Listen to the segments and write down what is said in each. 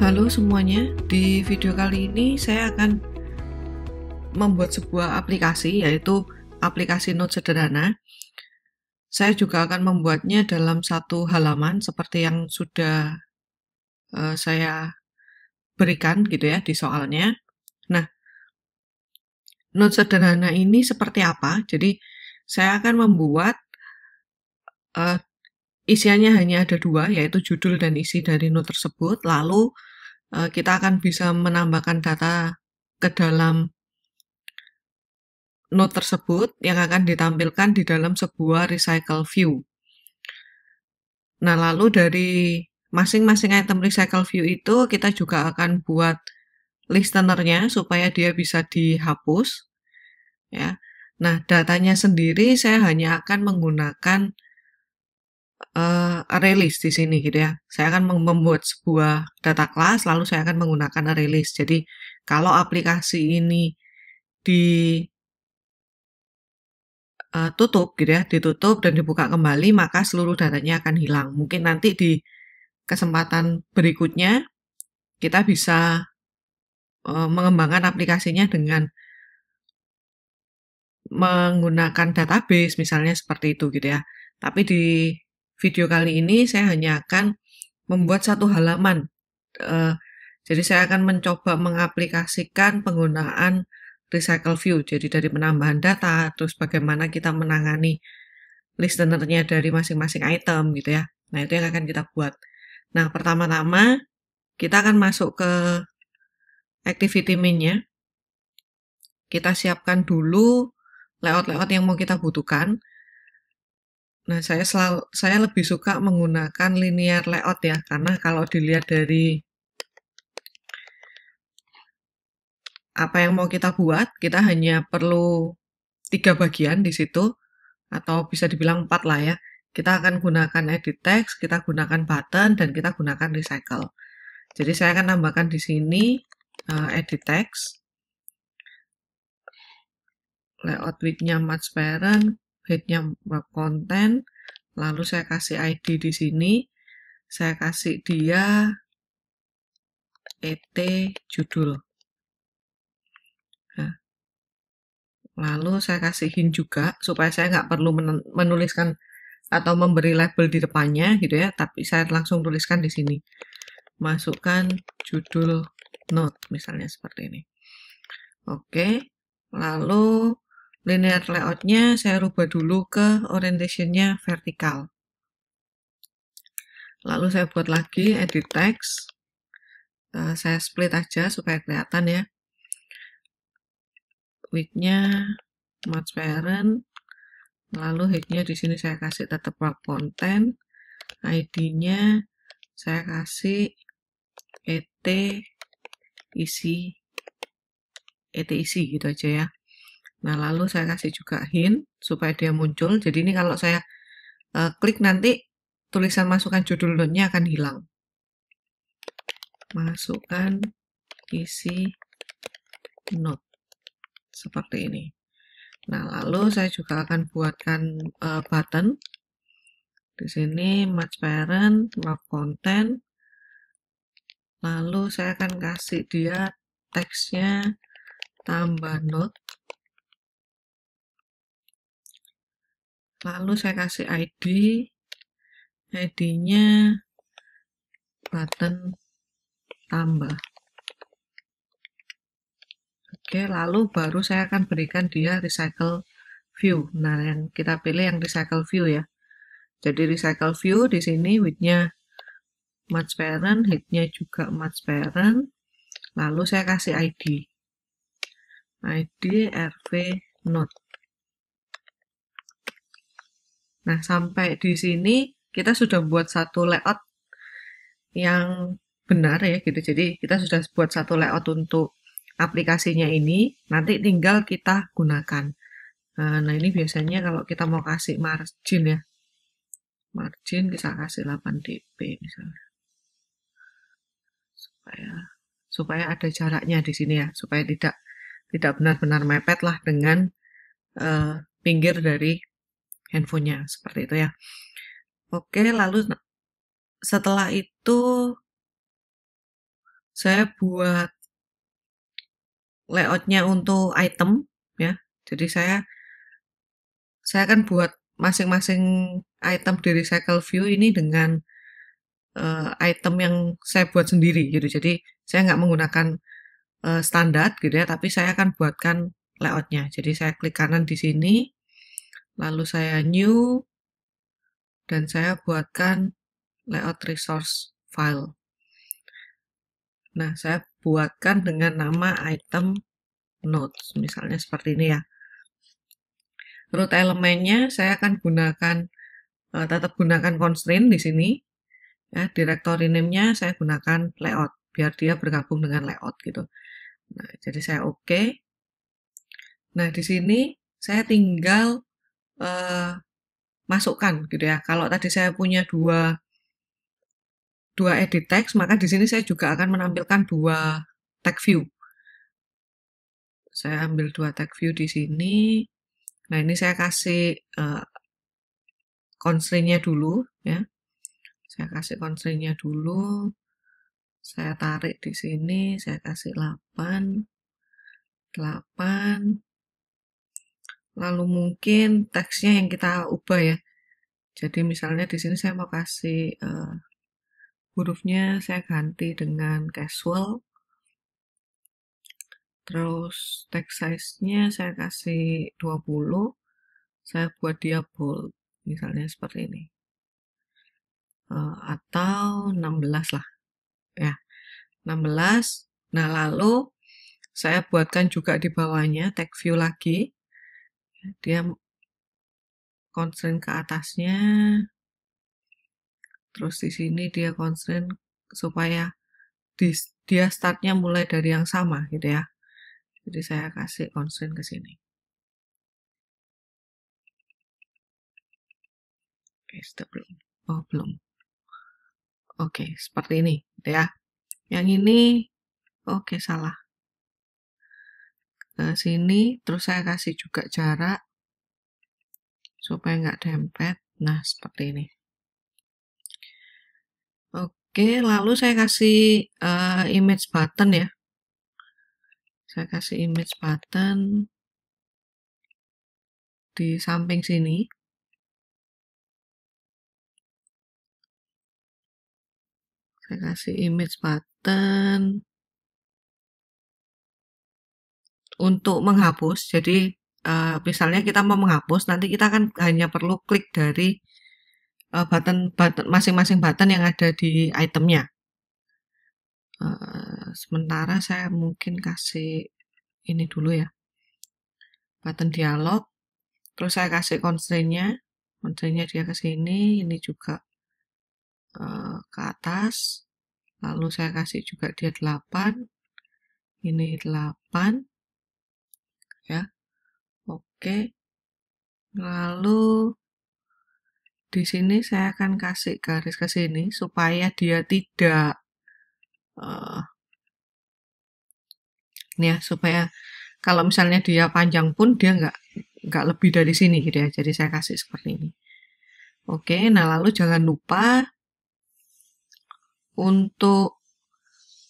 Halo semuanya, di video kali ini saya akan membuat sebuah aplikasi, yaitu aplikasi Note sederhana. Saya juga akan membuatnya dalam satu halaman seperti yang sudah saya berikan gitu ya di soalnya. Nah, Note sederhana ini seperti apa? Jadi saya akan membuat isiannya hanya ada dua, yaitu judul dan isi dari note tersebut. Lalu kita akan bisa menambahkan data ke dalam note tersebut yang akan ditampilkan di dalam sebuah recycle view. Nah, lalu dari masing-masing item recycle view itu kita juga akan buat listenernya supaya dia bisa dihapus, ya. Nah, datanya sendiri saya hanya akan menggunakan array list di sini gitu ya. Saya akan membuat sebuah data class, lalu saya akan menggunakan array list. Jadi kalau aplikasi ini ditutup gitu ya, ditutup dan dibuka kembali, maka seluruh datanya akan hilang. Mungkin nanti di kesempatan berikutnya kita bisa mengembangkan aplikasinya dengan menggunakan database misalnya seperti itu gitu ya. Tapi di video kali ini saya hanya akan membuat satu halaman. Jadi saya akan mencoba mengaplikasikan penggunaan recycle view. Jadi dari penambahan data, terus bagaimana kita menangani listenernya dari masing-masing item gitu ya. Nah, itu yang akan kita buat. Nah, pertama-tama kita akan masuk ke activity main-nya. Kita siapkan dulu layout-layout yang mau kita butuhkan. Nah, saya lebih suka menggunakan linear layout ya, karena kalau dilihat dari apa yang mau kita buat, kita hanya perlu 3 bagian di situ, atau bisa dibilang 4 lah ya. Kita akan gunakan edit text, kita gunakan button, dan kita gunakan recycle. Jadi saya akan tambahkan di sini edit text, layout width-nya match parent, height-nya web content, lalu saya kasih ID di sini, saya kasih dia et judul. Nah, lalu saya kasih hint juga supaya saya nggak perlu menuliskan atau memberi label di depannya gitu ya, tapi saya langsung tuliskan di sini. Masukkan judul note misalnya seperti ini. Oke, lalu linear layout-nya saya rubah dulu ke orientation-nya vertikal. Lalu saya buat lagi edit text. Saya split aja supaya kelihatan ya. Width-nya match parent. Lalu head-nya di sini saya kasih tetap web content. ID-nya saya kasih et isi gitu aja ya. Nah, lalu saya kasih juga hint supaya dia muncul. Jadi ini kalau saya klik nanti tulisan masukkan judul note-nya akan hilang. Masukkan isi note seperti ini. Nah, lalu saya juga akan buatkan button. Di sini match parent, web content. Lalu saya akan kasih dia teksnya tambah note. Lalu saya kasih ID. ID-nya button tambah. Oke, lalu baru saya akan berikan dia recycle view. Nah, yang kita pilih yang recycle view ya. Jadi recycle view di sini width-nya match parent, height-nya juga match parent. Lalu saya kasih ID. ID RV note. Nah, sampai di sini kita sudah buat satu layout yang benar ya gitu. Jadi kita sudah buat satu layout untuk aplikasinya ini. Nanti tinggal kita gunakan. Nah, ini biasanya kalau kita mau kasih margin ya. Margin kita kasih 8 dp misalnya. Supaya ada jaraknya di sini ya, supaya tidak benar-benar mepet lah dengan pinggir dari handphonenya seperti itu ya. Oke, lalu setelah itu saya buat layoutnya untuk item ya. Jadi saya akan buat masing-masing item di recycle view ini dengan item yang saya buat sendiri gitu. Jadi saya nggak menggunakan standar gitu ya, tapi saya akan buatkan layoutnya. Jadi saya klik kanan di sini, lalu saya new, dan saya buatkan layout resource file. Nah, saya buatkan dengan nama item notes, misalnya seperti ini ya. Root elemennya saya akan gunakan, tetap gunakan constraint di sini. Ya, directory name-nya saya gunakan layout, biar dia bergabung dengan layout gitu. Nah, jadi saya oke. Nah, di sini saya tinggal masukkan gitu ya. Kalau tadi saya punya dua edit text, maka di sini saya juga akan menampilkan dua tag view. Saya ambil dua tag view di sini. Nah, ini saya kasih constraint-nya dulu ya. Saya kasih constraint-nya dulu. Saya tarik di sini, saya kasih 8. Lalu mungkin teksnya yang kita ubah ya. Jadi misalnya di sini saya mau kasih hurufnya saya ganti dengan casual. Terus text size-nya saya kasih 20. Saya buat dia bold, misalnya seperti ini. Atau 16 lah. Ya, 16. Nah, lalu saya buatkan juga di bawahnya tag view lagi. Dia constraint ke atasnya. Terus di sini dia constraint supaya dia startnya mulai dari yang sama gitu ya. Jadi saya kasih constraint ke sini. Oke, sudah belum? Oh, belum. Oke, seperti ini gitu ya. Yang ini, oke, salah. Ke sini, terus saya kasih juga jarak supaya nggak dempet. Nah, seperti ini. Oke, lalu saya kasih image button ya. Saya kasih image button di samping sini. Saya kasih image button untuk menghapus. Jadi misalnya kita mau menghapus, nanti kita kan hanya perlu klik dari button masing-masing button yang ada di itemnya. Sementara saya mungkin kasih ini dulu ya, button dialog. Terus saya kasih constraint-nya dia ke sini, ini juga ke atas. Lalu saya kasih juga dia 8. Ini 8. Ya. Oke. Lalu di sini saya akan kasih garis ke sini supaya dia tidak ya, supaya kalau misalnya dia panjang pun dia nggak lebih dari sini gitu ya. Jadi saya kasih seperti ini. Oke, nah lalu jangan lupa untuk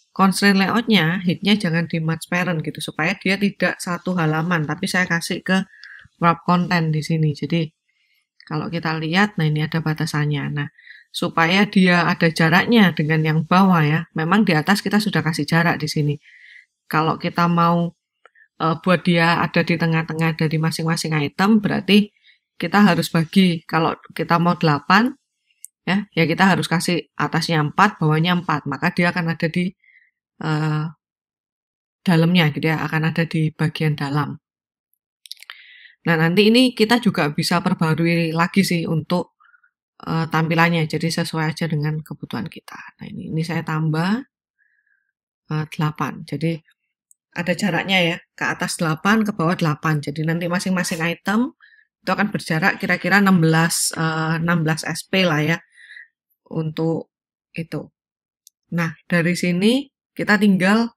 constraint layoutnya, hitnya jangan di match parent gitu, supaya dia tidak satu halaman, tapi saya kasih ke wrap content di sini. Jadi kalau kita lihat, nah ini ada batasannya. Nah, supaya dia ada jaraknya dengan yang bawah ya, memang di atas kita sudah kasih jarak di sini. Kalau kita mau buat dia ada di tengah-tengah dari masing-masing item, berarti kita harus bagi. Kalau kita mau 8, ya kita harus kasih atasnya 4, bawahnya 4. Maka dia akan ada di dalamnya gitu ya, akan ada di bagian dalam. Nah, nanti ini kita juga bisa perbarui lagi sih untuk tampilannya, jadi sesuai aja dengan kebutuhan kita. Nah, ini saya tambah 8. Jadi ada jaraknya ya, ke atas 8, ke bawah 8. Jadi nanti masing-masing item itu akan berjarak kira-kira 16 SP lah ya untuk itu. Nah, dari sini kita tinggal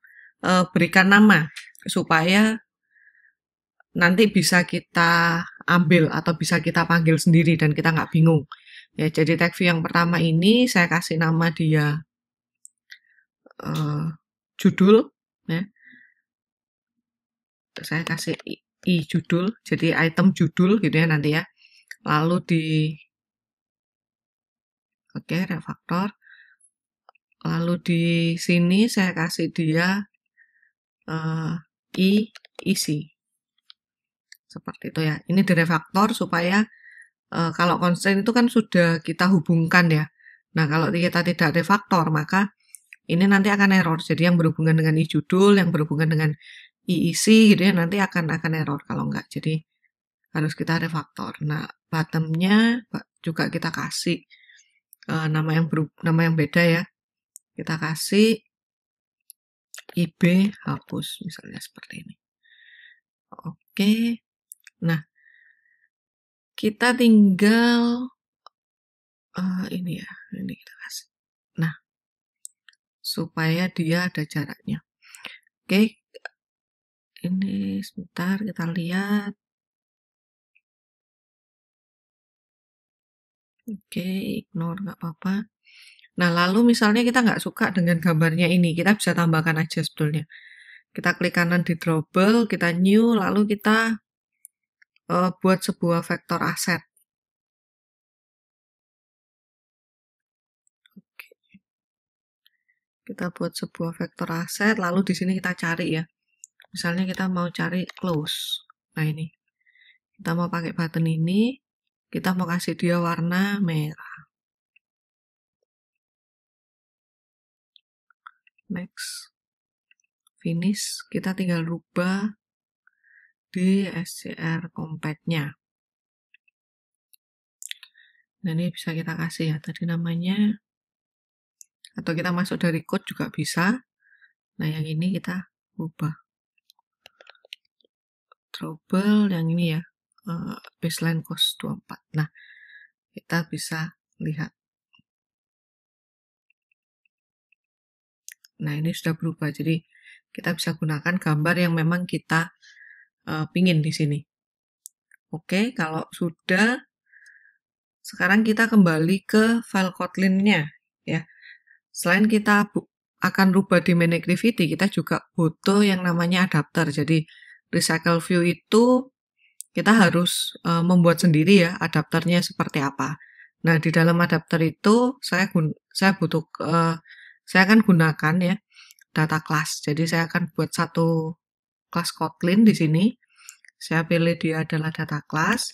berikan nama supaya nanti bisa kita ambil atau bisa kita panggil sendiri dan kita nggak bingung. Ya, jadi tag view yang pertama ini saya kasih nama dia judul ya. Saya kasih i judul, jadi item judul gitu ya nanti ya. Lalu di oke, refaktor. Lalu di sini saya kasih dia isi. Seperti itu ya. Ini di refaktor supaya kalau constraint itu kan sudah kita hubungkan ya. Nah, kalau kita tidak refaktor, maka ini nanti akan error. Jadi yang berhubungan dengan i judul, yang berhubungan dengan i isi gitu ya, nanti akan error kalau enggak. Jadi harus kita refaktor. Nah, bottomnya juga kita kasih nama yang beda ya. Kita kasih IB hapus misalnya seperti ini. Oke. Nah, kita tinggal ini ya, ini kita kasih. Nah, supaya dia ada jaraknya. Oke. Ini sebentar kita lihat. Oke, ignore nggak apa-apa. Nah, lalu misalnya kita nggak suka dengan gambarnya ini, kita bisa tambahkan aja sebetulnya. Kita klik kanan di drawable, kita new, lalu kita buat sebuah vektor aset. Oke. Kita buat sebuah vektor aset, lalu di sini kita cari ya. Misalnya kita mau cari close. Nah, ini. Kita mau pakai button ini, kita mau kasih dia warna merah. Next. Finish. Kita tinggal rubah di SCR compact-nya. Nah, ini bisa kita kasih ya, tadi namanya. Atau kita masuk dari code juga bisa. Nah, yang ini kita rubah. Trouble, yang ini ya, baseline cost 24. Nah, kita bisa lihat. Nah, ini sudah berubah. Jadi, kita bisa gunakan gambar yang memang kita pingin di sini. Oke, kalau sudah, sekarang kita kembali ke file Kotlin-nya ya. Selain kita akan rubah di main activity, kita juga butuh yang namanya adapter. Jadi recycle view itu kita harus membuat sendiri ya adapternya seperti apa. Nah, di dalam adapter itu saya akan gunakan ya data class. Jadi saya akan buat satu kelas Kotlin di sini. Saya pilih dia adalah data class,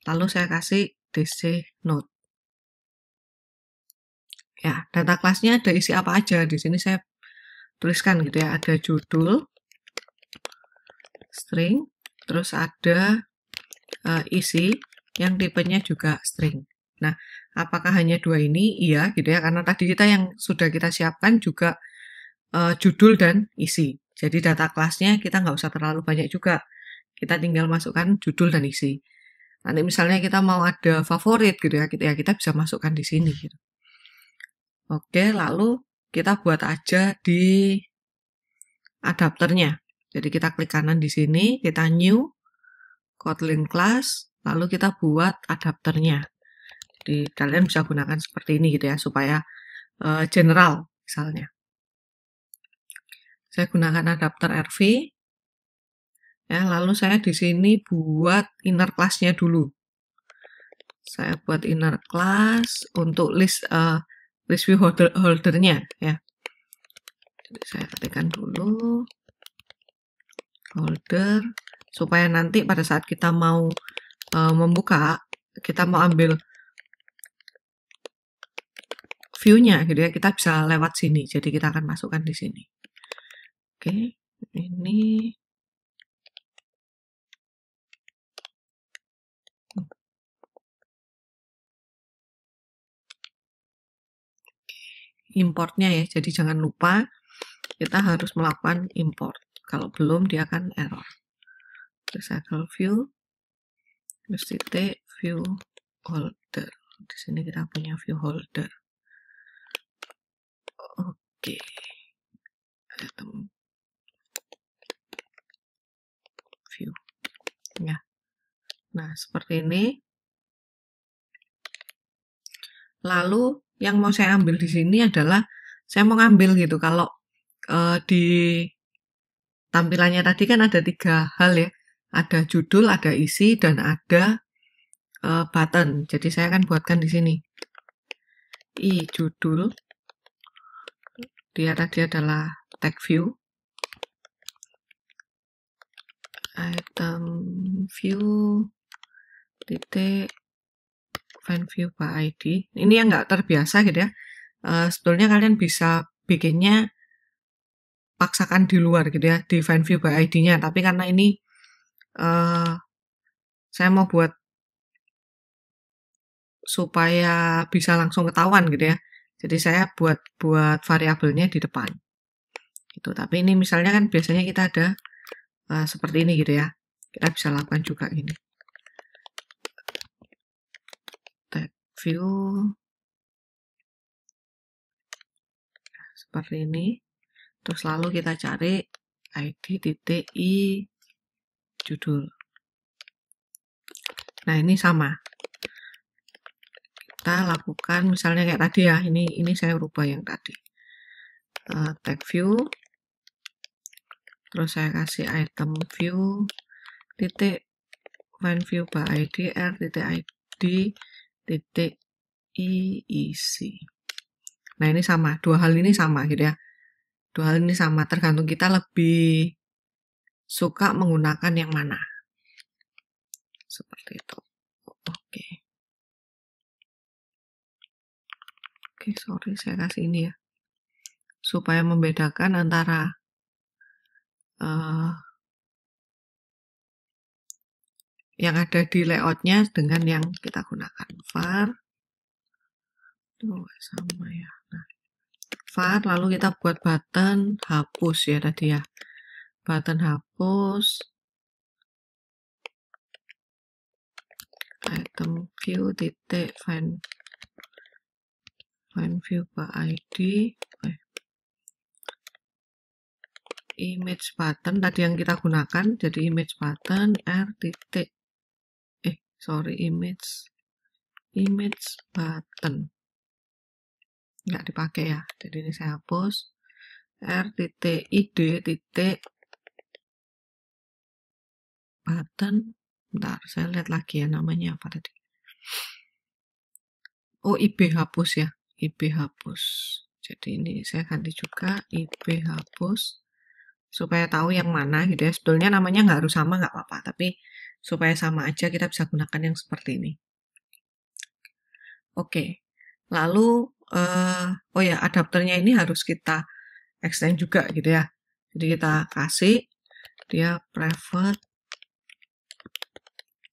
lalu saya kasih DC node. Ya, data class-nya ada isi apa aja. Di sini saya tuliskan gitu ya, ada judul, string, terus ada isi yang tipenya juga string. Nah, apakah hanya dua ini? Iya gitu ya, karena tadi kita yang sudah kita siapkan juga judul dan isi. Jadi data kelasnya kita nggak usah terlalu banyak juga. Kita tinggal masukkan judul dan isi. Nanti misalnya kita mau ada favorit gitu ya, kita bisa masukkan di sini. Gitu. Oke, lalu kita buat aja di adapternya. Jadi kita klik kanan di sini, kita new, Kotlin class, lalu kita buat adapternya. Jadi kalian bisa gunakan seperti ini gitu ya, supaya general misalnya. Saya gunakan adapter RV. Ya, lalu saya di sini buat inner class-nya dulu. Saya buat inner class untuk list view holdernya ya. Jadi saya ketikkan dulu holder supaya nanti pada saat kita mau membuka, kita mau ambil view-nya gitu ya, kita bisa lewat sini. Jadi kita akan masukkan di sini. Oke, ini importnya ya. Jadi jangan lupa kita harus melakukan import. Kalau belum dia akan error. Recycle view, terus titik view holder. Di sini kita punya view holder. Oke. View. Ya. Nah, seperti ini. Lalu yang mau saya ambil di sini adalah saya mau ngambil gitu kalau di tampilannya tadi kan ada 3 hal ya, ada judul, ada isi, dan ada button. Jadi saya akan buatkan di sini. Judul, dia tadi adalah tag view, item view, titik, find view by ID. Ini yang nggak terbiasa gitu ya. Sebetulnya kalian bisa bikinnya paksakan di luar gitu ya, di find view by ID-nya. Tapi karena ini saya mau buat supaya bisa langsung ketahuan gitu ya. Jadi saya buat variabelnya di depan. Gitu. Tapi ini misalnya kan biasanya kita ada seperti ini gitu ya. Kita bisa lakukan juga ini. Tag view seperti ini. Terus lalu kita cari ID titik i judul. Nah, ini sama. Kita lakukan misalnya kayak tadi ya. Ini saya rubah yang tadi. Tag view. Terus saya kasih item view titik find view by ID r titik ID titik i isi. Nah, ini sama. Dua hal ini sama gitu ya. Dua hal ini sama. Tergantung kita lebih suka menggunakan yang mana. Seperti itu. Oke. Oke, sorry saya kasih ini ya. Supaya membedakan antara yang ada di layoutnya dengan yang kita gunakan. Var. Tuh, sama ya. Nah, var, lalu kita buat button hapus ya tadi ya. Button hapus. Item view titik find view by ID. Image button tadi yang kita gunakan, jadi image button r titik image button nggak dipakai ya, jadi ini saya hapus. R titik id titik button, bentar saya lihat lagi ya namanya apa tadi. Oh, ib hapus ya, ib hapus. Jadi ini saya ganti juga ib hapus supaya tahu yang mana gitu ya. Sebetulnya namanya nggak harus sama, nggak apa-apa, tapi supaya sama aja kita bisa gunakan yang seperti ini. Oke, lalu oh ya, adapternya ini harus kita extend juga gitu ya. Jadi kita kasih dia private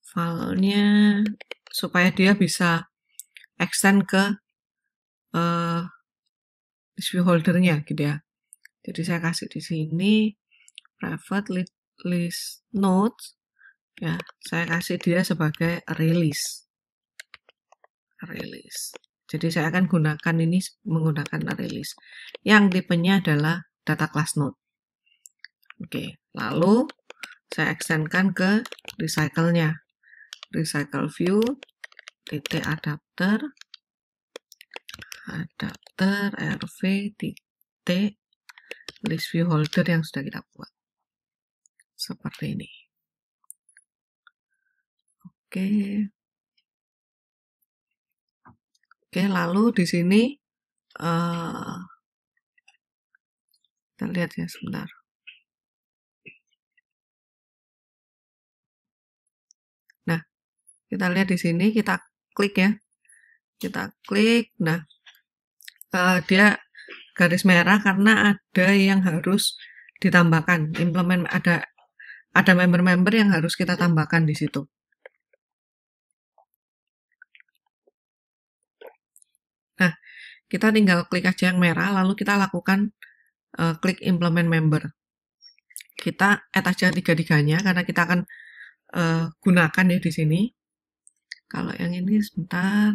filenya supaya dia bisa extend ke list view holdernya gitu ya. Jadi saya kasih di sini private list notes ya, saya kasih dia sebagai release. Jadi saya akan gunakan ini menggunakan release yang tipenya adalah data class node. Oke, lalu saya extendkan ke recycle-nya. Recycle view titik adapter rv titik list view holder yang sudah kita buat. Seperti ini. Oke, lalu di sini kita lihat ya sebentar. Nah, kita lihat di sini, kita klik ya. Kita klik, nah dia garis merah karena ada yang harus ditambahkan. Implement ada member-member yang harus kita tambahkan di situ. Nah, kita tinggal klik aja yang merah, lalu kita lakukan klik implement member. Kita add aja tiga-tiganya karena kita akan gunakan ya di sini. Kalau yang ini sebentar.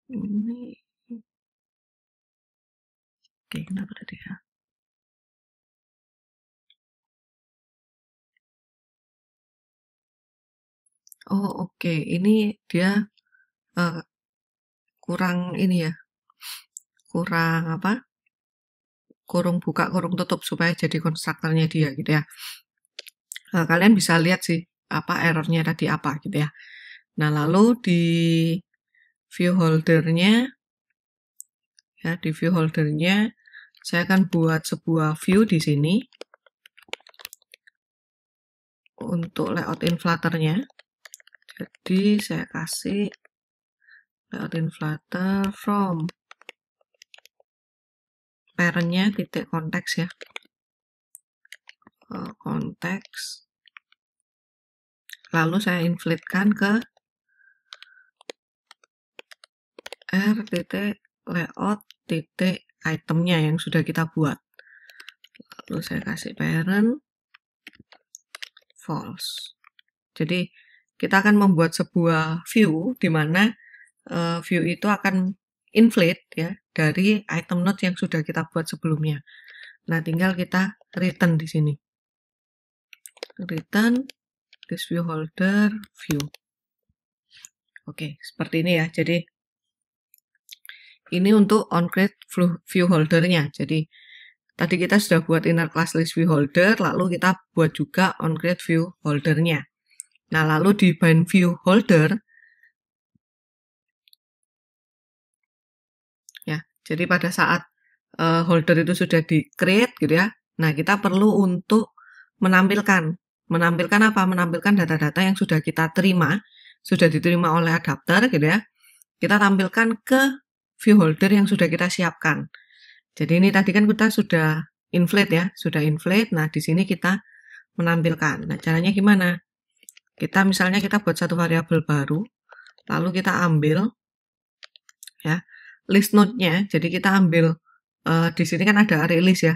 Ini. Oke, kenapa tadi ya? Oh, oke. Ini dia kurang ini ya, kurang apa, kurung buka, kurung tutup supaya jadi konstruktornya dia gitu ya. Kalian bisa lihat sih apa errornya tadi apa gitu ya. Nah, lalu di view holdernya ya, di view holdernya saya akan buat sebuah view di sini untuk layout in Flutter-nya. Jadi saya kasih layout in Flutter from parent-nya titik konteks ya, konteks, lalu saya inflate-kan ke r titik layout titik itemnya yang sudah kita buat. Lalu saya kasih parent false. Jadi kita akan membuat sebuah view di mana view itu akan inflate ya dari item node yang sudah kita buat sebelumnya. Nah, tinggal kita return di sini. Return this view holder view. Oke, seperti ini ya. Jadi ini untuk onCreate view holdernya. Jadi tadi kita sudah buat inner class list view holder, lalu kita buat juga onCreate view holdernya. Nah, lalu di bind view holder ya. Jadi pada saat holder itu sudah di create gitu ya. Nah, kita perlu untuk menampilkan apa? Menampilkan data-data yang sudah kita terima, sudah diterima oleh adapter gitu ya. Kita tampilkan ke view holder yang sudah kita siapkan. Jadi ini tadi kan kita sudah inflate ya, sudah inflate. Nah, di sini kita menampilkan. Nah, caranya gimana? Kita misalnya kita buat satu variabel baru, lalu kita ambil ya list node-nya. Jadi kita ambil di sini kan ada array list ya.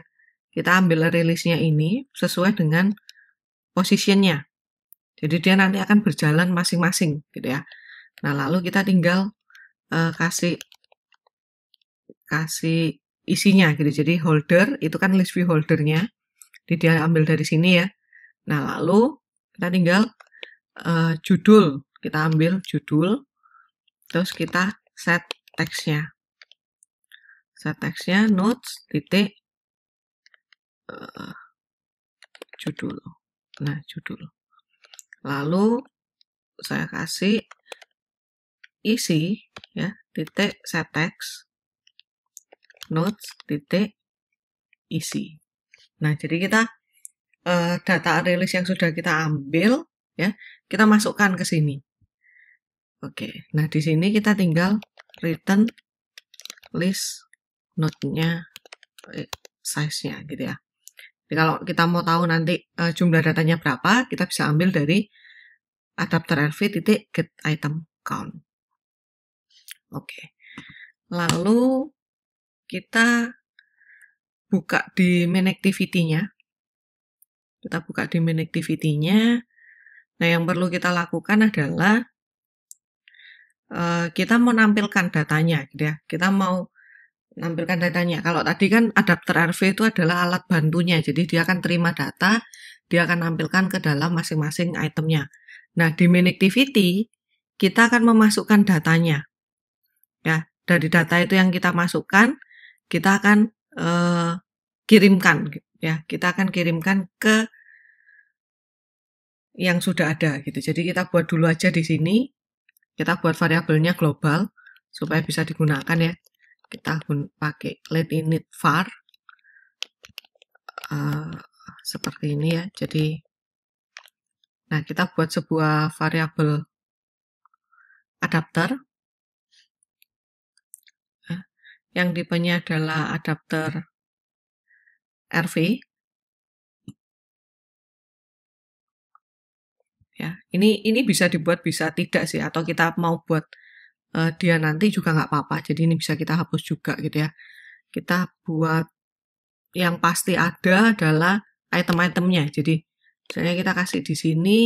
Kita ambil array list-nya ini sesuai dengan position-nya. Jadi dia nanti akan berjalan masing-masing gitu ya. Nah, lalu kita tinggal kasih isinya gitu. Jadi holder itu kan list view holdernya. Jadi dia ambil dari sini ya. Nah, lalu kita tinggal judul. Kita ambil judul. Terus kita set text-nya. Set text-nya notes titik judul. Nah, judul. Lalu saya kasih isi ya, titik set text notes titik isi. Nah, jadi kita data array list yang sudah kita ambil ya, kita masukkan ke sini. Oke. Nah, di sini kita tinggal return list node-nya size-nya gitu ya. Jadi kalau kita mau tahu nanti jumlah datanya berapa, kita bisa ambil dari adapter rv titik get item count. Oke. Lalu kita buka di main activity-nya. Kita buka di main activity-nya. Nah, yang perlu kita lakukan adalah kita mau nampilkan datanya gitu ya. Kita mau nampilkan datanya. Kalau tadi kan adapter RV itu adalah alat bantunya. Jadi dia akan terima data, dia akan nampilkan ke dalam masing-masing itemnya. Nah, di main activity kita akan memasukkan datanya. Ya, dari data itu yang kita masukkan, kita akan kirimkan ya. Kita akan kirimkan ke yang sudah ada gitu. Jadi kita buat dulu aja di sini. Kita buat variabelnya global supaya bisa digunakan ya. Kita pakai let init var seperti ini ya. Jadi nah, kita buat sebuah variabel adapter yang tipenya adalah adapter RV ya. Ini bisa dibuat, bisa tidak sih, atau kita mau buat dia nanti juga nggak apa-apa. Jadi ini bisa kita hapus juga gitu ya. Kita buat yang pasti ada adalah item-itemnya. Jadi misalnya kita kasih di sini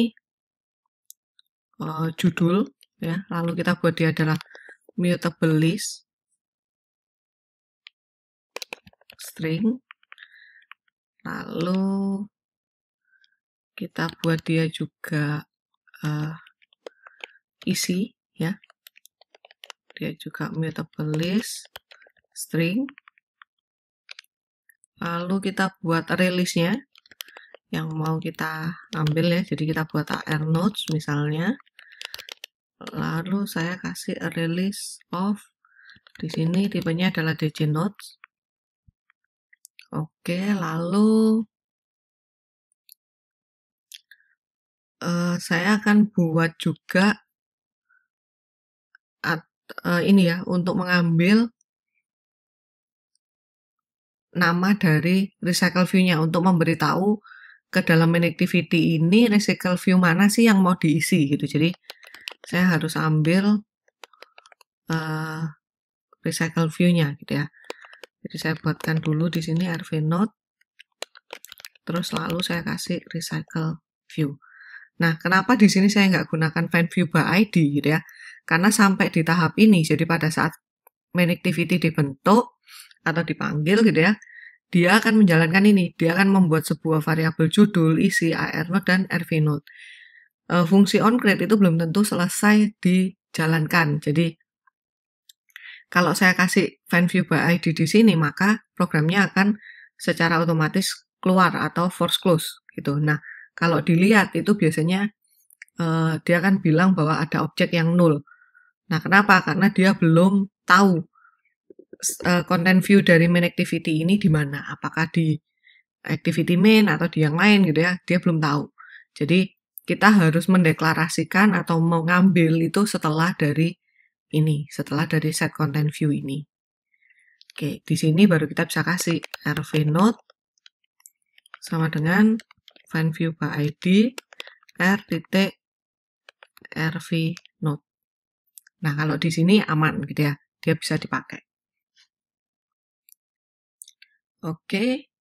judul ya, lalu kita buat dia adalah mutable list string, lalu kita buat dia juga isi ya. dia juga mutable list string. Lalu kita buat release-nya yang mau kita ambil ya, jadi kita buat AR nodes misalnya. Lalu saya kasih release of, di sini tipenya adalah DJ nodes. Oke, lalu saya akan buat juga ini ya, untuk mengambil nama dari recycle view-nya, untuk memberitahu ke dalam main activity ini recycle view mana sih yang mau diisi gitu. Jadi saya harus ambil recycle view-nya gitu ya. Jadi saya buatkan dulu di sini RV node, terus lalu saya kasih recycle view. Nah, kenapa di sini saya nggak gunakan find view by ID gitu ya? Karena sampai di tahap ini, jadi pada saat main activity dibentuk atau dipanggil gitu ya, dia akan menjalankan ini. Dia akan membuat sebuah variabel judul, isi, AR node, dan RV node. Fungsi onCreate itu belum tentu selesai dijalankan. Jadi, kalau saya kasih find view by ID di sini, maka programnya akan secara otomatis keluar atau force close gitu. Nah, kalau dilihat itu biasanya dia akan bilang bahwa ada objek yang null. Nah, kenapa? Karena dia belum tahu content view dari main activity ini di mana. Apakah di activity main atau di yang lain gitu ya. Dia belum tahu. Jadi, kita harus mendeklarasikan atau mengambil itu setelah dari ini, setelah dari set content view ini. Oke, di sini baru kita bisa kasih RV node sama dengan find view by ID r.rv node. Nah, kalau di sini aman gitu ya, dia bisa dipakai. Oke.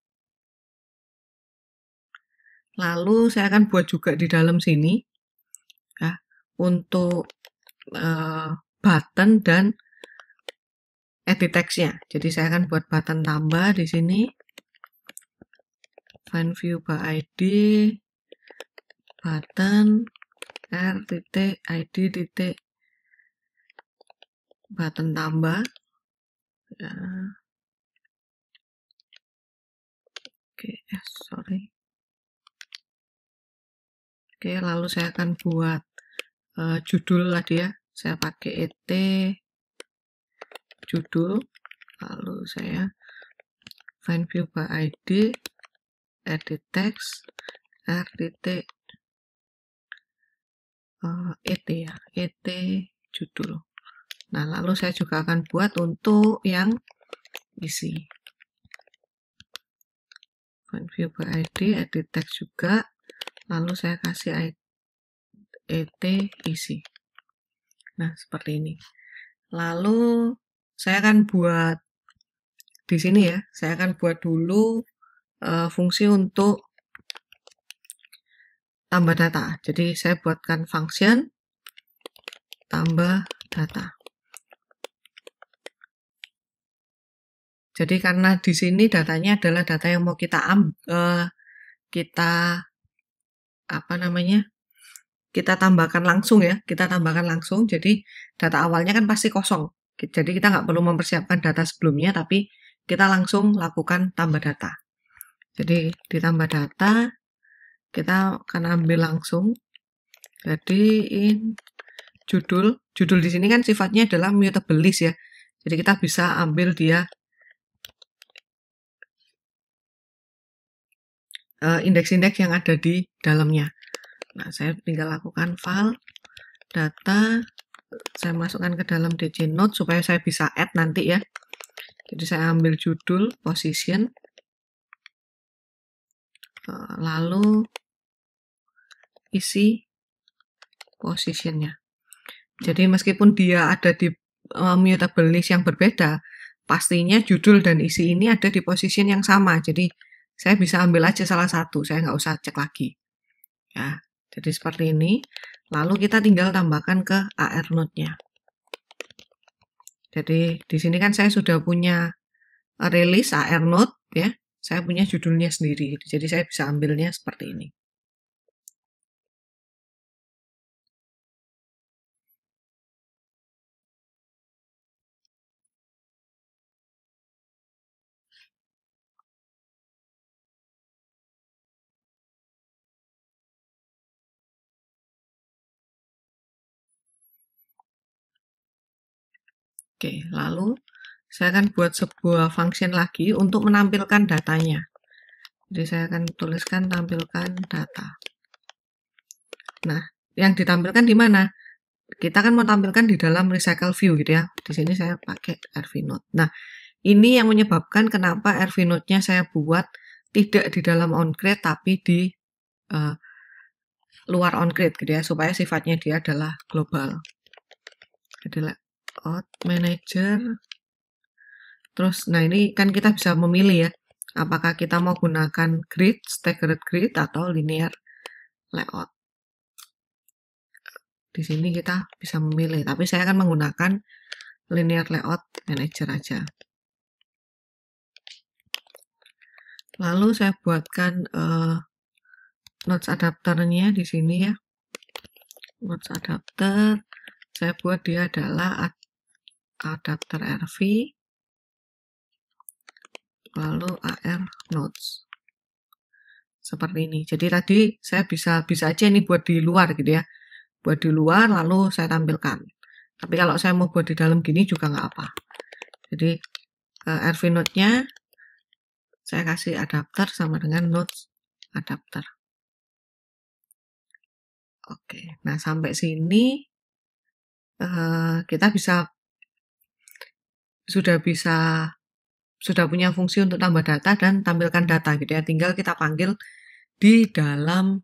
Lalu saya akan buat juga di dalam sini ya, untuk button dan edit text-nya. Jadi saya akan buat button tambah di sini. Find view by ID button r.id button tambah ya. Oke, sorry. Oke, lalu saya akan buat judul tadi ya. Saya pakai et judul, lalu saya find view by ID edit text r.et ya, et judul. Nah, lalu saya juga akan buat untuk yang isi. Find view by ID edit text juga, lalu saya kasih et isi. Nah, seperti ini. Lalu saya akan buat di sini ya, saya akan buat dulu fungsi untuk tambah data. Jadi saya buatkan function tambah data. Jadi karena di sini datanya adalah data yang mau kita kita tambahkan langsung ya, kita tambahkan langsung. Jadi data awalnya kan pasti kosong. Jadi kita nggak perlu mempersiapkan data sebelumnya, tapi kita langsung lakukan tambah data. Jadi ditambah data, kita akan ambil langsung. Jadi judul di sini kan sifatnya adalah mutable list ya. Jadi kita bisa ambil dia indeks-indeks yang ada di dalamnya. Nah, saya tinggal lakukan file, data, saya masukkan ke dalam DJ node supaya saya bisa add nanti ya. Jadi saya ambil judul, position, lalu isi positionnya. Jadi meskipun dia ada di mutable list yang berbeda, pastinya judul dan isi ini ada di position yang sama. Jadi saya bisa ambil aja salah satu, saya nggak usah cek lagi. Ya, jadi seperti ini. Lalu kita tinggal tambahkan ke AR node-nya. Jadi di sini kan saya sudah punya release AR node ya. Saya punya judulnya sendiri. Jadi saya bisa ambilnya seperti ini. Oke, lalu saya akan buat sebuah function lagi untuk menampilkan datanya. Jadi saya akan tuliskan tampilkan data. Nah, yang ditampilkan di mana? Kita kan mau tampilkan di dalam recycle view gitu ya. Di sini saya pakai RV Node. Nah, ini yang menyebabkan kenapa RV Node-nya saya buat tidak di dalam onCreate tapi di luar onCreate gitu ya, supaya sifatnya dia adalah global. Jadi layout manager. Terus, nah ini kan kita bisa memilih ya, apakah kita mau gunakan grid, staggered grid, atau linear layout. Di sini kita bisa memilih, tapi saya akan menggunakan linear layout manager aja. Lalu saya buatkan nodes adapternya di sini ya. Nodes adapter, saya buat dia adalah adapter RV, lalu AR nodes. Seperti ini. Jadi tadi saya bisa aja ini buat di luar gitu ya. Buat di luar lalu saya tampilkan. Tapi kalau saya mau buat di dalam gini juga nggak apa. Jadi RV node-nya saya kasih adapter sama dengan nodes adapter. Oke, nah sampai sini kita sudah punya fungsi untuk tambah data dan tampilkan data gitu ya. Tinggal kita panggil di dalam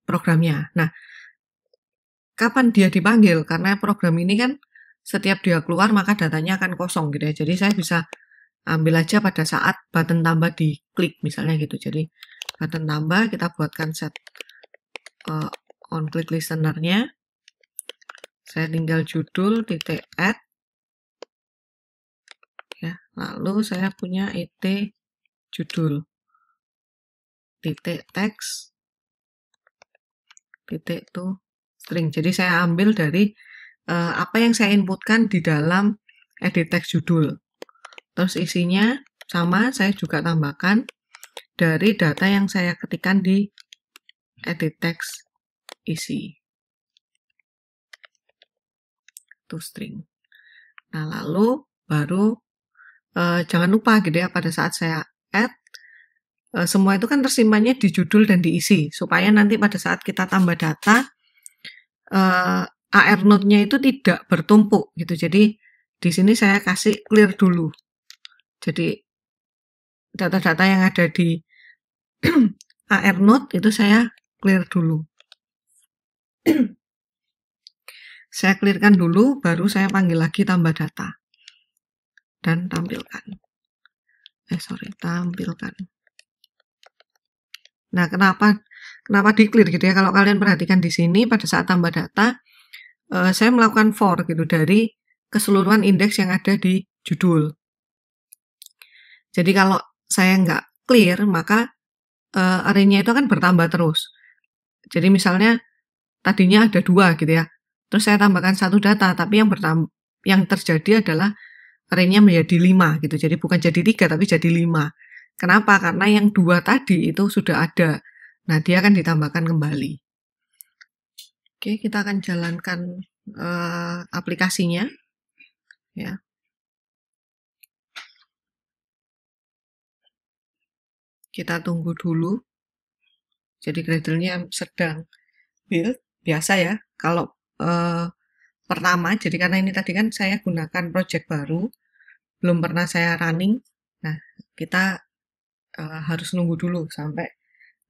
programnya. Nah, kapan dia dipanggil? Karena program ini kan setiap dia keluar maka datanya akan kosong gitu ya. Jadi saya bisa ambil aja pada saat button tambah diklik misalnya gitu. Jadi button tambah kita buatkan set on click listener-nya. Saya tinggal judul titik add ya. Lalu saya punya it judul titik text titik to string. Jadi saya ambil dari apa yang saya inputkan di dalam edit text judul. Terus isinya sama, saya juga tambahkan dari data yang saya ketikkan di edit text isi. To string. Nah, lalu baru jangan lupa gitu ya, pada saat saya add, semua itu kan tersimpannya di judul dan di isi, supaya nanti pada saat kita tambah data, AR node-nya itu tidak bertumpuk gitu. Jadi di sini saya kasih clear dulu. Jadi data-data yang ada di AR node itu saya clear dulu. Saya clearkan dulu, baru saya panggil lagi tambah data dan tampilkan. Tampilkan. Nah, kenapa di clear gitu ya? Kalau kalian perhatikan di sini pada saat tambah data, saya melakukan for gitu dari keseluruhan indeks yang ada di judul. Jadi kalau saya nggak clear, maka array-nya itu akan bertambah terus. Jadi misalnya tadinya ada 2 gitu ya, terus saya tambahkan 1 data, tapi yang terjadi adalah array-nya menjadi 5 gitu. Jadi bukan jadi 3 tapi jadi 5. Kenapa? Karena yang 2 tadi itu sudah ada. Nah, dia akan ditambahkan kembali. Oke, kita akan jalankan aplikasinya ya. Kita tunggu dulu. Jadi Gradle-nya sedang build, biasa ya. Kalau pertama, jadi karena ini tadi kan saya gunakan project baru, belum pernah saya running. Nah, kita harus nunggu dulu sampai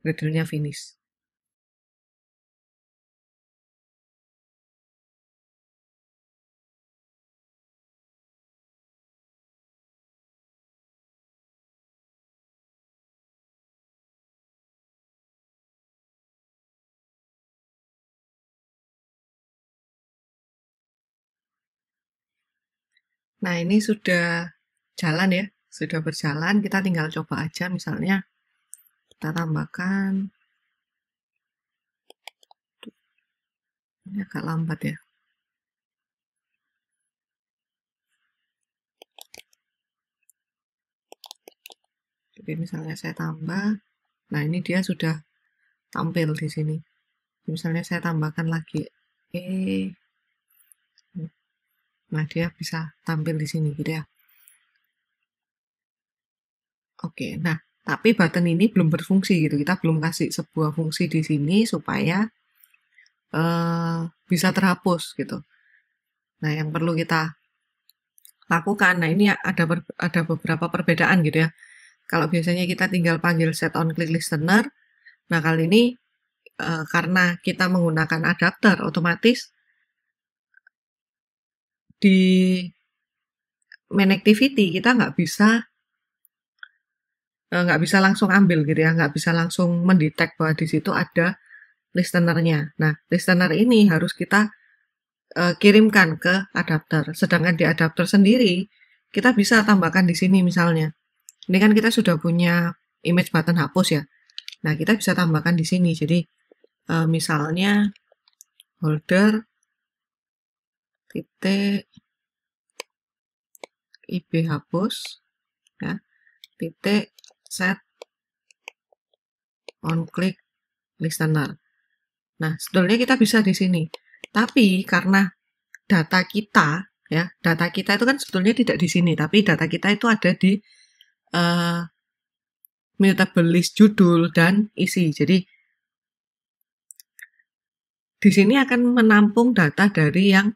Gradle-nya finish. Nah, ini sudah jalan ya, sudah berjalan. Kita tinggal coba aja, misalnya kita tambahkan, ini agak lambat ya. Jadi misalnya saya tambah, nah ini dia sudah tampil di sini. Misalnya saya tambahkan lagi Nah, dia bisa tampil di sini gitu ya. Oke, nah tapi button ini belum berfungsi gitu. Kita belum kasih sebuah fungsi di sini supaya bisa terhapus gitu. Nah, yang perlu kita lakukan, nah ini ada beberapa perbedaan gitu ya. Kalau biasanya kita tinggal panggil set on click listener, nah kali ini karena kita menggunakan adapter, otomatis di main activity kita nggak bisa langsung ambil gitu ya, nggak bisa langsung mendetek bahwa di situ ada listenernya. Nah, listener ini harus kita kirimkan ke adapter. Sedangkan di adapter sendiri kita bisa tambahkan di sini misalnya. Ini kan kita sudah punya image button hapus ya. Nah, kita bisa tambahkan di sini. Jadi misalnya holder titik ib hapus ya titik set on click listener. Nah, sebetulnya kita bisa di sini. Tapi karena data kita itu kan sebetulnya tidak di sini, tapi data kita itu ada di mutable list judul dan isi. Jadi di sini akan menampung data dari yang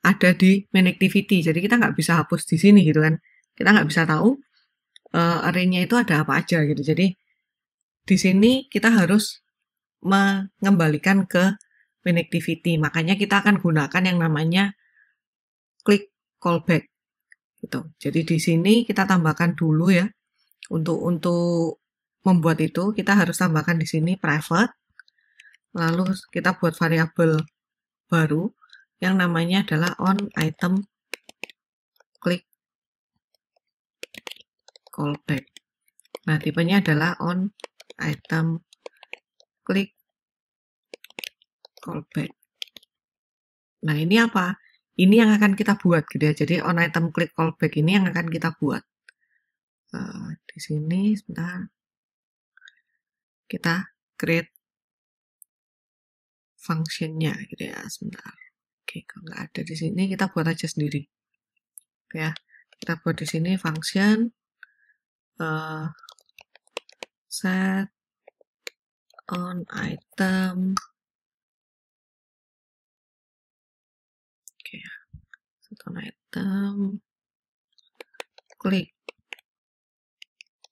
ada di main activity. Jadi kita nggak bisa hapus di sini gitu kan. Kita nggak bisa tahu array-nya itu ada apa aja gitu. Jadi di sini kita harus mengembalikan ke main activity. Makanya kita akan gunakan yang namanya click callback gitu. Jadi di sini kita tambahkan dulu ya. Untuk membuat itu kita harus tambahkan di sini private. Lalu kita buat variabel baru yang namanya adalah on item click callback. Nah, tipenya adalah on item click callback. Nah, ini apa? Ini yang akan kita buat gitu ya. Jadi on item click callback ini yang akan kita buat. Di sini sebentar. Kita create functionnya gitu ya. Sebentar. Oke, kalau nggak ada di sini kita buat aja sendiri. Ya, kita buat di sini function set on item. Oke ya, set on item click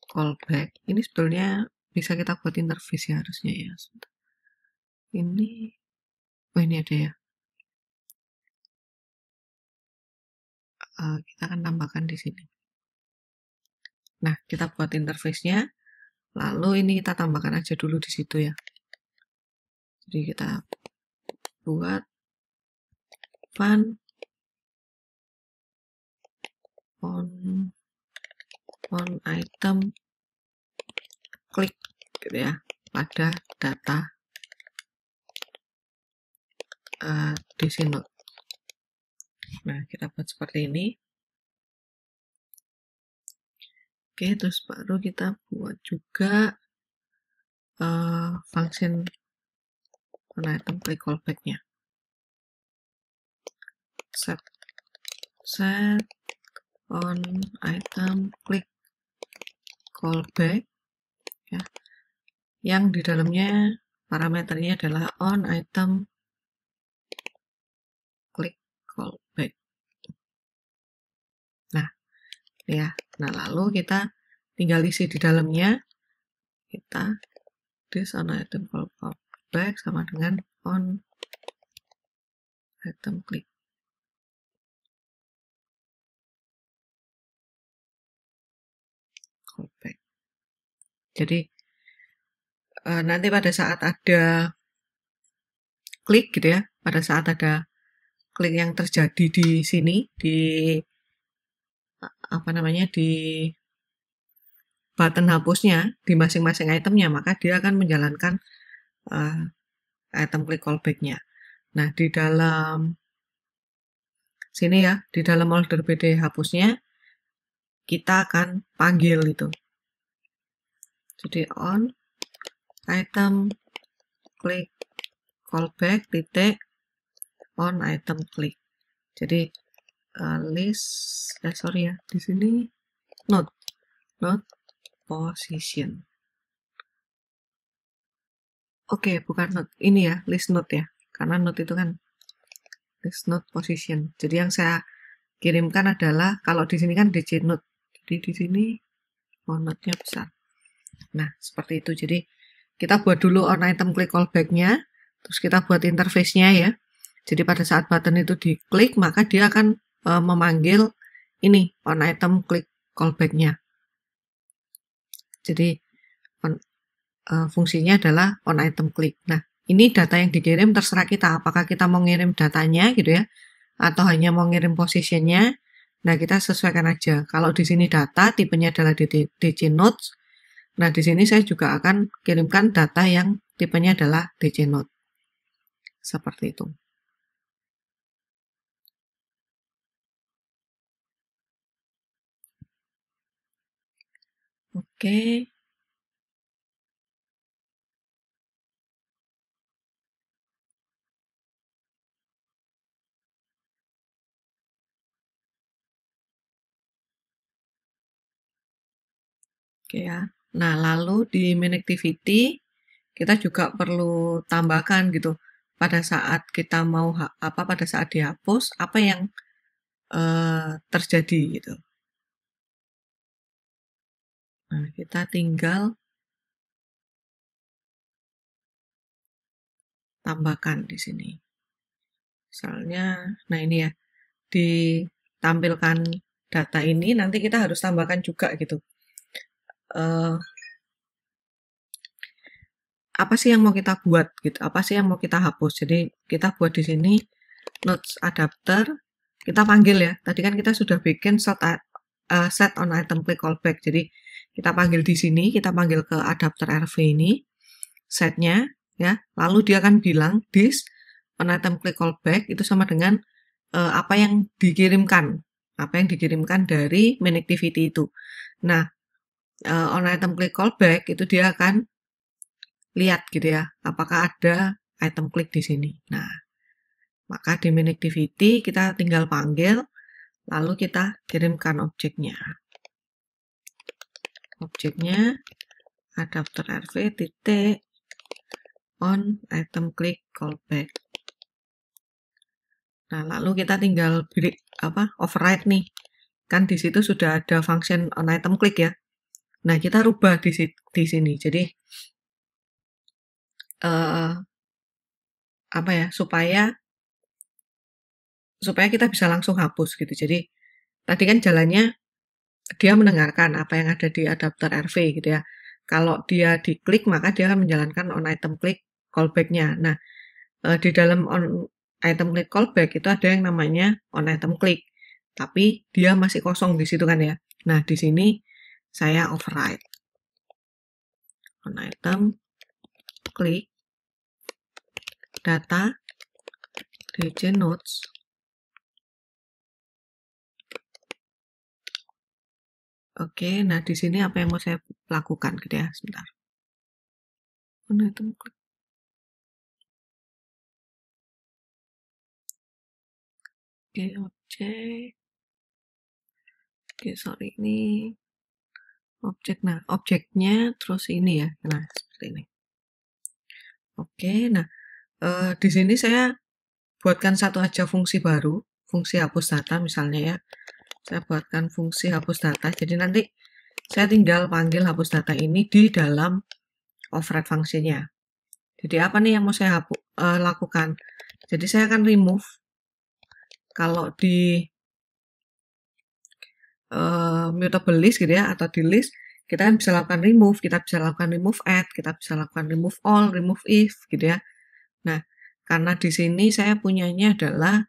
callback. Ini sebetulnya bisa kita buat interface ya harusnya ya. Ini, oh ini ada ya. Kita akan tambahkan di sini. Nah, kita buat interface-nya. Lalu ini kita tambahkan aja dulu di situ ya. Jadi kita buat fun on item klik gitu ya pada data DC node. Nah, kita buat seperti ini. Oke, terus baru kita buat juga function on item click callback-nya. Set on item click callback ya. Yang di dalamnya parameternya adalah on item click callback. Nah, ya. Nah, lalu kita tinggal isi di dalamnya. Kita this on item callback sama dengan on item click callback. Jadi nanti pada saat ada klik gitu ya, pada saat ada klik yang terjadi di sini di apa namanya di button hapusnya di masing-masing itemnya, maka dia akan menjalankan item click callback-nya. Nah, di dalam sini ya, di dalam order BD hapusnya kita akan panggil itu. Jadi on item click callback titik on item click. Jadi list, sorry ya, di sini note position. Oke, bukan note, ini ya, list note ya, karena note itu kan list note position. Jadi yang saya kirimkan adalah, kalau di sini kan DC note, jadi di sini note-nya besar. Nah, seperti itu. Jadi kita buat dulu on item click callback-nya, terus kita buat interface-nya ya. Jadi pada saat button itu diklik, maka dia akan memanggil ini on item click callback-nya. Jadi fungsinya adalah on item click. Nah, ini data yang dikirim terserah kita, apakah kita mau ngirim datanya gitu ya, atau hanya mau ngirim positionnya. Nah, kita sesuaikan aja. Kalau di sini data, tipenya adalah DC notes. Nah, di sini saya juga akan kirimkan data yang tipenya adalah DC note. Seperti itu. Oke. Oke ya. Nah, lalu di Manactivity kita juga perlu tambahkan gitu. Pada saat kita mau pada saat dihapus, apa yang terjadi gitu. Nah, kita tinggal tambahkan di sini. Misalnya, nah ini ya, ditampilkan data ini, nanti kita harus tambahkan juga gitu. Apa sih yang mau kita buat gitu? Apa sih yang mau kita hapus? Jadi kita buat di sini notes adapter, kita panggil ya. Tadi kan kita sudah bikin set on item click callback. Jadi kita panggil di sini, kita panggil ke adapter RV ini, setnya ya. Lalu dia akan bilang this on item click callback itu sama dengan apa yang dikirimkan dari Manactivity itu. Nah, on item click callback itu dia akan lihat gitu ya, apakah ada item click di sini. Nah, maka di Manactivity kita tinggal panggil, lalu kita kirimkan objeknya. Objeknya adapter RV titik on item click callback. Nah, lalu kita tinggal override nih. Kan di situ sudah ada function on item click ya. Nah, kita rubah di sini. Jadi supaya kita bisa langsung hapus gitu. Jadi tadi kan jalannya dia mendengarkan apa yang ada di adapter RV gitu ya. Kalau dia diklik maka dia akan menjalankan on item click callback-nya. Nah, di dalam on item click callback itu ada yang namanya on item click. Tapi dia masih kosong di situ kan ya. Nah, di sini saya override on item click data DC notes. Oke, nah di sini apa yang mau saya lakukan gitu ya, sebentar. On item click. Oke, objek. Oke, sorry, ini objek. Nah, objeknya terus ini ya. Nah, seperti ini. Oke, nah di sini saya buatkan satu aja fungsi baru, fungsi hapus data misalnya ya. Saya buatkan fungsi hapus data. Jadi nanti saya tinggal panggil hapus data ini di dalam override fungsinya. Jadi apa nih yang mau saya lakukan? Jadi saya akan remove. Kalau di mutable list gitu ya, atau di list, kita kan bisa lakukan remove, kita bisa lakukan remove add, kita bisa lakukan remove all, remove if gitu ya. Nah, karena di sini saya punyanya adalah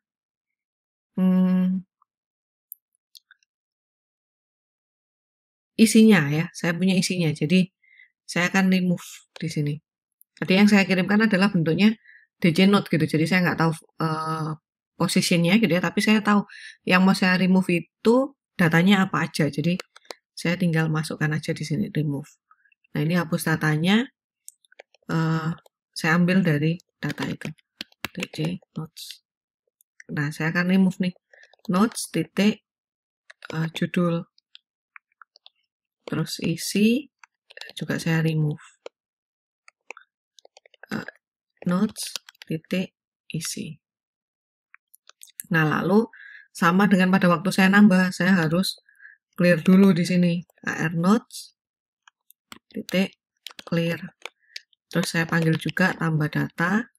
isinya ya, saya punya isinya. Jadi saya akan remove di sini. Tadi yang saya kirimkan adalah bentuknya DC note gitu. Jadi saya nggak tahu positionnya gitu ya, tapi saya tahu yang mau saya remove itu datanya apa aja. Jadi saya tinggal masukkan aja di sini remove. Nah, ini hapus datanya. Saya ambil dari data itu DC notes. Nah, saya akan remove nih notes titik judul, terus isi juga saya remove, notes titik isi. Nah, lalu sama dengan pada waktu saya nambah, saya harus clear dulu di sini, AR notes titik clear. Terus saya panggil juga tambah data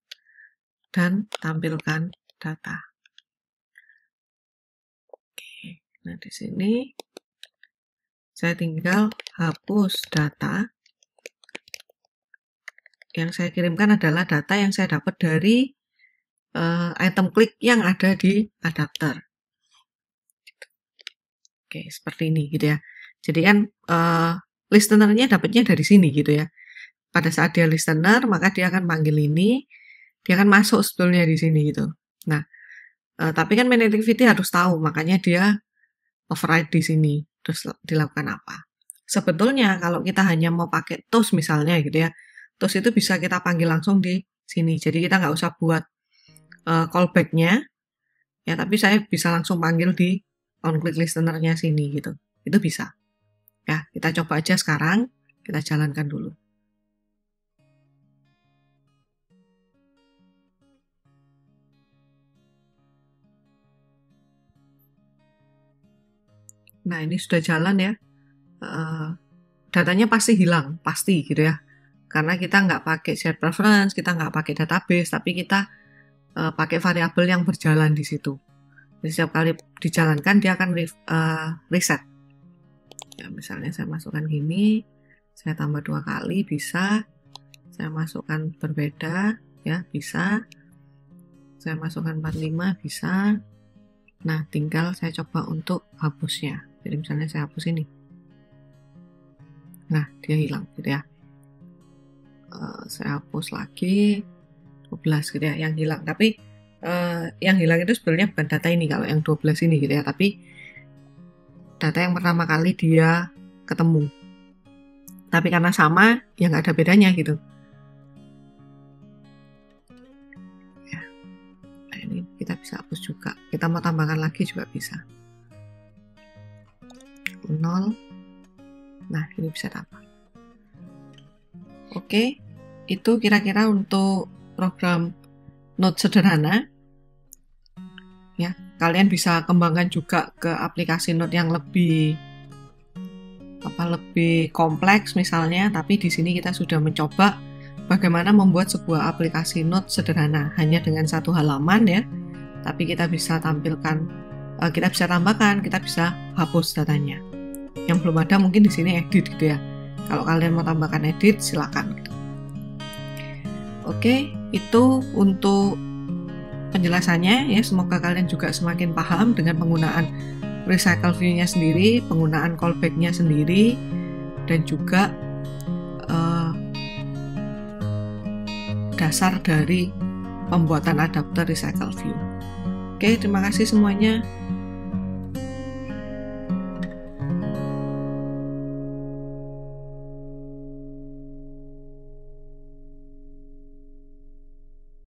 dan tampilkan data. Oke, nah di sini saya tinggal hapus data. Yang saya kirimkan adalah data yang saya dapat dari item klik yang ada di adapter. Oke, seperti ini gitu ya. Jadi kan listenernya dapatnya dari sini gitu ya. Pada saat dia listener, maka dia akan panggil ini, dia akan masuk sebetulnya di sini gitu. Nah, tapi kan main activity harus tahu, makanya dia override di sini. Terus dilakukan apa? Sebetulnya kalau kita hanya mau pakai toast misalnya gitu ya, toast itu bisa kita panggil langsung di sini. Jadi kita nggak usah buat callback-nya, ya tapi saya bisa langsung panggil di on-click listener-nya sini gitu. Itu bisa. Ya, kita coba aja sekarang, kita jalankan dulu. Nah, ini sudah jalan ya. Datanya pasti hilang, pasti gitu ya. Karena kita nggak pakai shared preference, kita nggak pakai database, tapi kita pakai variabel yang berjalan di situ. Jadi setiap kali dijalankan, dia akan reset. Ya, misalnya saya masukkan gini, saya tambah 2 kali, bisa. Saya masukkan berbeda, ya bisa. Saya masukkan 45, bisa. Nah, tinggal saya coba untuk hapusnya. Jadi misalnya saya hapus ini. Nah, dia hilang gitu ya. Saya hapus lagi 12 gitu ya, yang hilang. Tapi yang hilang itu sebenarnya bukan data ini kalau yang 12 ini gitu ya, tapi data yang pertama kali dia ketemu. Tapi karena sama, ya nggak ada bedanya gitu. Ya. Nah, ini kita bisa hapus juga. Kita mau tambahkan lagi juga bisa. 0. Nah, ini bisa tambah. Oke, itu kira-kira untuk program Note sederhana. Ya, kalian bisa kembangkan juga ke aplikasi Note yang lebih kompleks misalnya, tapi di sini kita sudah mencoba bagaimana membuat sebuah aplikasi Note sederhana hanya dengan satu halaman ya. Tapi kita bisa tampilkan, kita bisa tambahkan, kita bisa hapus datanya. Yang belum ada mungkin di sini edit gitu ya. Kalau kalian mau tambahkan edit, silakan. Oke, itu untuk penjelasannya ya. Semoga kalian juga semakin paham dengan penggunaan recycle view-nya sendiri, penggunaan callback-nya sendiri, dan juga dasar dari pembuatan adapter recycle view. Oke, terima kasih semuanya.